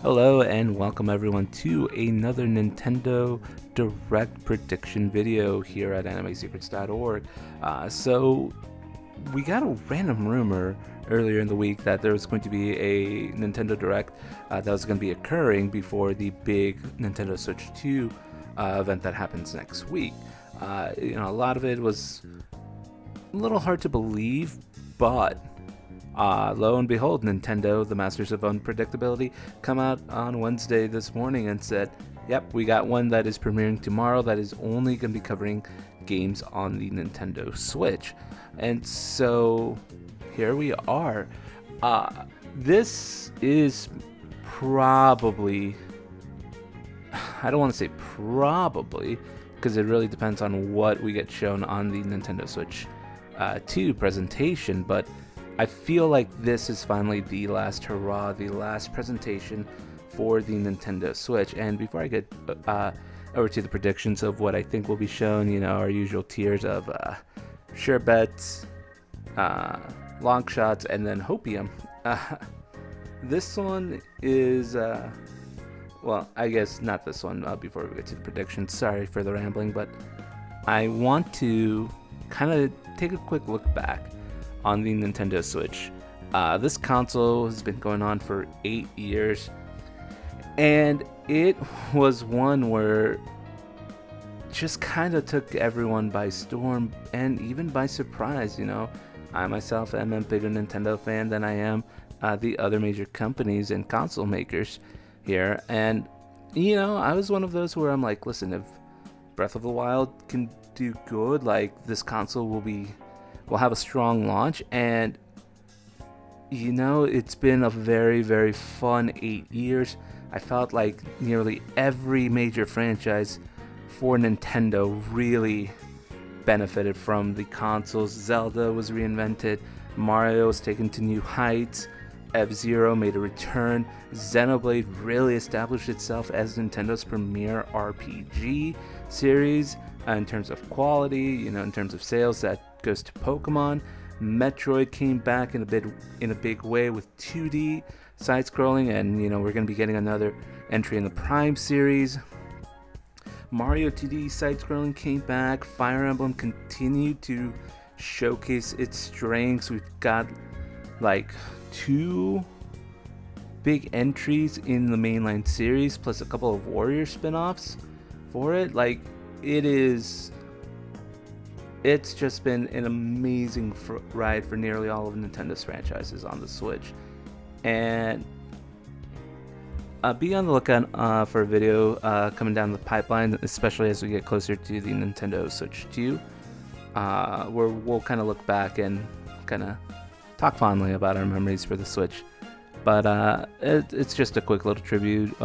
Hello and welcome everyone to another Nintendo Direct prediction video here at animesecrets.org. So we got a random rumor earlier in the week that there was going to be a Nintendo Direct that was going to be occurring before the big Nintendo Switch 2 event that happens next week. A lot of it was a little hard to believe, but lo and behold, Nintendo, the masters of unpredictability, come out on Wednesday this morning and said, yep, we got one that is premiering tomorrow that is only going to be covering games on the Nintendo Switch. And so here we are. This is probably, I don't want to say probably, because it really depends on what we get shown on the Nintendo Switch 2 presentation, but I feel like this is finally the last hurrah, the last presentation for the Nintendo Switch. And before I get over to the predictions of what I think will be shown, our usual tiers of sure bets, long shots, and then hopium. This one is, well, I guess not this one before we get to the predictions. Sorry for the rambling, but I want to kind of take a quick look back on the Nintendo Switch. This console has been going on for 8 years, and it was one where just kind of took everyone by storm and even by surprise. I myself am a bigger Nintendo fan than I am the other major companies and console makers here, and I was one of those where I'm like, listen, if Breath of the Wild can do good, like, this console will have a strong launch. And it's been a very, very fun 8 years. I felt like nearly every major franchise for Nintendo really benefited from the consoles. Zelda was reinvented, Mario was taken to new heights, F-Zero made a return, Xenoblade really established itself as Nintendo's premier RPG series in terms of quality, in terms of sales. That goes to Pokemon. Metroid came back in a big way with 2D side-scrolling, and we're going to be getting another entry in the Prime series. Mario 2D side-scrolling came back. Fire Emblem continued to showcase its strengths. We've got like 2 big entries in the mainline series, plus a couple of Warrior spin-offs for it. Like, it's just been an amazing ride for nearly all of Nintendo's franchises on the Switch. And be on the lookout for a video coming down the pipeline, especially as we get closer to the Nintendo Switch 2, where we'll kind of look back and kind of talk fondly about our memories for the Switch. But it's just a quick little tribute,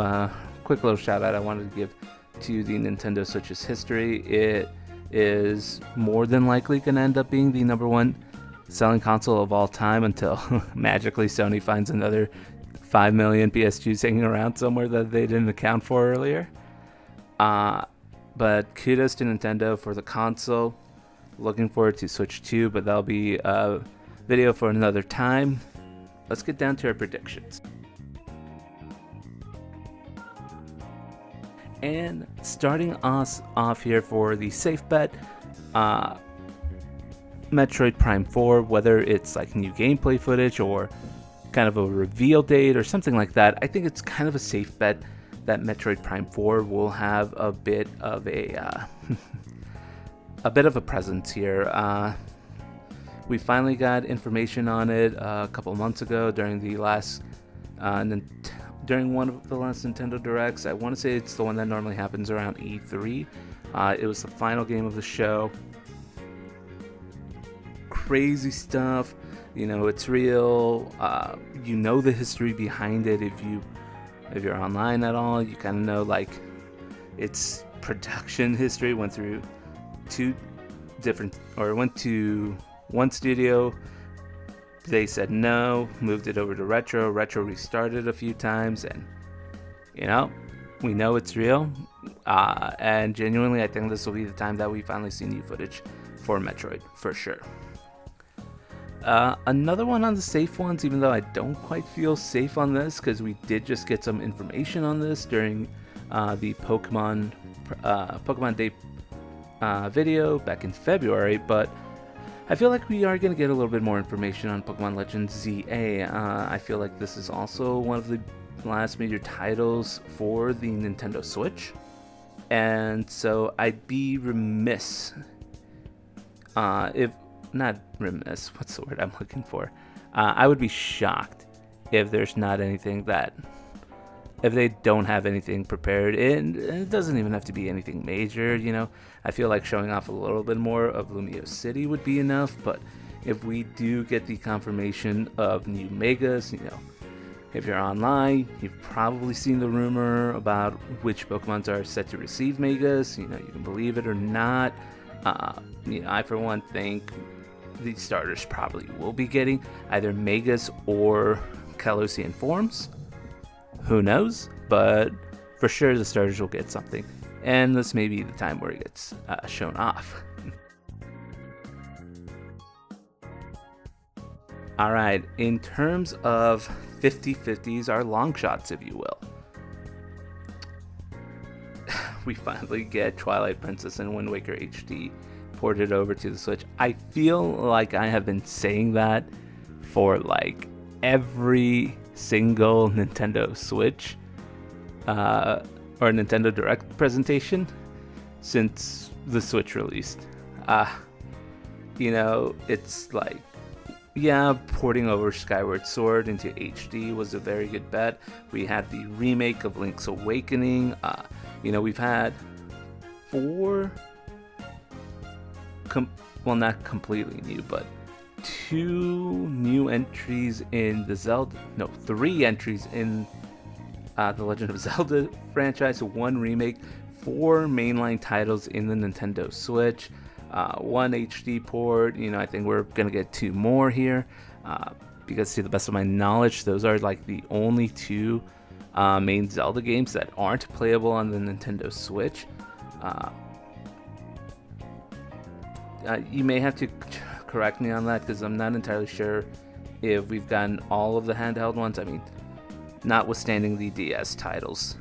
quick little shout out I wanted to give to the Nintendo Switch's history. It is more than likely going to end up being the number one selling console of all time until magically Sony finds another 5 million PS2s hanging around somewhere that they didn't account for earlier. But kudos to Nintendo for the console. Looking forward to Switch 2, but that'll be a video for another time. Let's get down to our predictions. And starting us off here for the safe bet, Metroid Prime 4, whether it's like new gameplay footage or kind of a reveal date or something like that, I think it's kind of a safe bet that Metroid Prime 4 will have a bit of a a presence here. We finally got information on it a couple months ago during the last during one of the last Nintendo Directs. I want to say it's the one that normally happens around E3. It was the final game of the show. Crazy stuff. It's real. The history behind it. If you're online at all, you kind of know, like, its production history. Went to one studio. They said no, moved it over to Retro. Retro restarted a few times, and we know it's real. And genuinely, I think this will be the time that we finally see new footage for Metroid, for sure. Another one on the safe ones, even though I don't quite feel safe on this, because we did just get some information on this during the Pokemon Day video back in February, but I feel like we are going to get a little bit more information on Pokemon Legends ZA. I feel like this is also one of the last major titles for the Nintendo Switch, and so I'd be remiss if not remiss, what's the word I'm looking for? I would be shocked if there's not anything if they don't have anything prepared, and it doesn't even have to be anything major, you know. I feel like showing off a little bit more of Lumio City would be enough, but if we do get the confirmation of new Megas, you know, if you're online, you've probably seen the rumor about which Pokemons are set to receive Megas, you know, you can believe it or not. You know, I for one think the starters probably will be getting either Megas or Kalosian forms. Who knows? But for sure the starters will get something. And this may be the time where it gets shown off. Alright, in terms of 50/50s, our long shots, if you will. We finally get Twilight Princess and Wind Waker HD ported over to the Switch. I feel like I have been saying that for like every single Nintendo Switch or Nintendo Direct presentation since the Switch released. You know, it's like, yeah, porting over Skyward Sword into HD was a very good bet. We had the remake of Link's Awakening. You know, we've had not completely new, but 2 new entries in the Zelda, no, 3 entries in the Legend of Zelda franchise, 1 remake, 4 mainline titles in the Nintendo Switch, 1 HD port. You know, I think we're gonna get 2 more here, because to the best of my knowledge, those are like the only 2 main Zelda games that aren't playable on the Nintendo Switch. You may have to correct me on that, because I'm not entirely sure if we've gotten all of the handheld ones. I mean, notwithstanding the DS titles.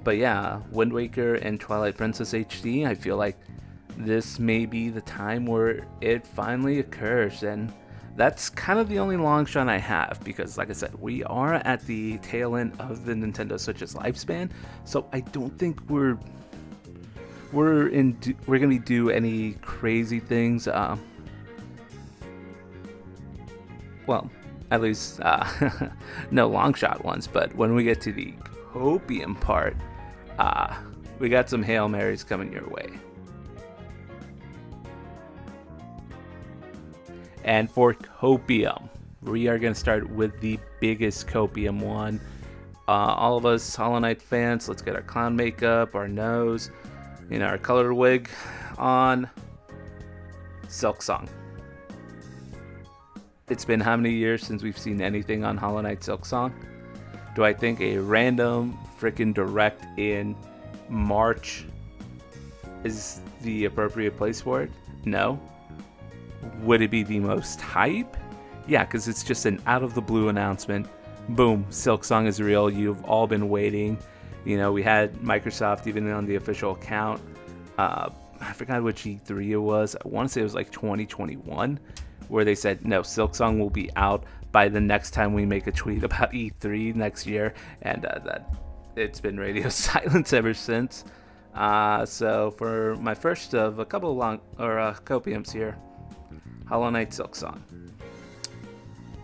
But yeah, Wind Waker and Twilight Princess HD, I feel like this may be the time where it finally occurs, and that's kind of the only long shot I have, because like I said, we are at the tail end of the Nintendo Switch's lifespan, so I don't think we're gonna do any crazy things. Well, at least no long shot ones. But when we get to the copium part, we got some Hail Marys coming your way. And for copium, we are gonna start with the biggest copium one. All of us Hollow Knight fans, let's get our clown makeup, our nose, you know, our color wig on. Silk Song. It's been how many years since we've seen anything on Hollow Knight Silk Song? Do I think a random freaking direct in March is the appropriate place for it? No. Would it be the most hype? Yeah, because it's just an out of the blue announcement. Boom, Silk Song is real. You've all been waiting. You know, we had Microsoft even on the official account. I forgot which E3 it was. I want to say it was like 2021, where they said, no, Silk Song will be out by the next time we make a tweet about E3 next year. And that it's been radio silence ever since. So for my first of a couple of copiums here, Hollow Knight Silk Song.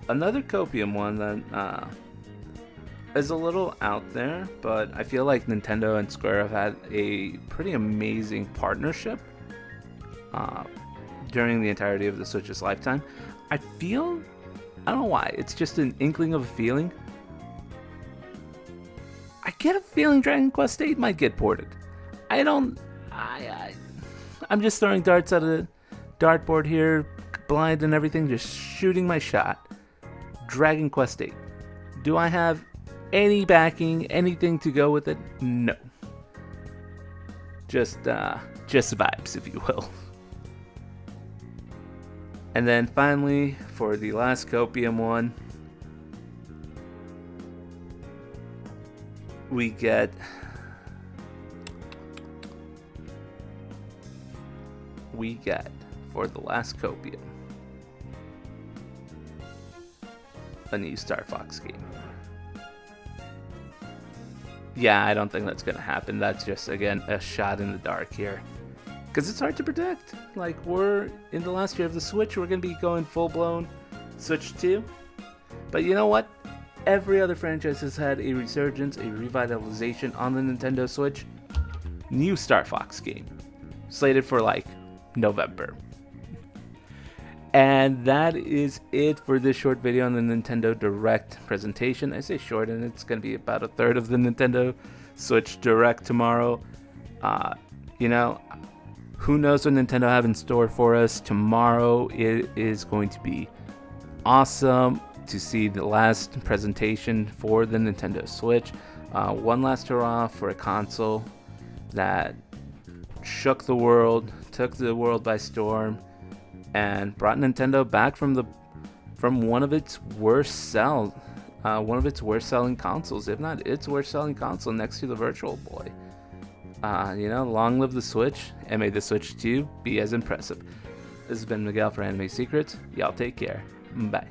Another copium one that is a little out there, but I feel like Nintendo and Square have had a pretty amazing partnership during the entirety of the Switch's lifetime. I don't know why, it's just an inkling of a feeling. I get a feeling Dragon Quest VIII might get ported. I'm just throwing darts at a dartboard here, blind and everything, just shooting my shot. Dragon Quest VIII. Do I have any backing, anything to go with it? No. Just vibes, if you will. And then finally, for the last copium one, we get for the last copium a new Star Fox game. Yeah, I don't think that's gonna happen. That's just, again, a shot in the dark here, because it's hard to predict. Like, we're in the last year of the Switch, we're gonna be going full-blown Switch 2, but you know what? Every other franchise has had a resurgence, a revitalization on the Nintendo Switch. New Star Fox game, slated for like November. And that is it for this short video on the Nintendo Direct presentation. I say short, and it's going to be about a third of the Nintendo Switch Direct tomorrow. You know, who knows what Nintendo have in store for us tomorrow. It is going to be awesome to see the last presentation for the Nintendo Switch. One last hurrah for a console that shook the world, took the world by storm, and brought Nintendo back from one of its worst selling consoles, if not its worst selling console, next to the Virtual Boy. You know, long live the Switch, and may the Switch 2 be as impressive. This has been Miguel for Anime Secrets. Y'all take care. Bye.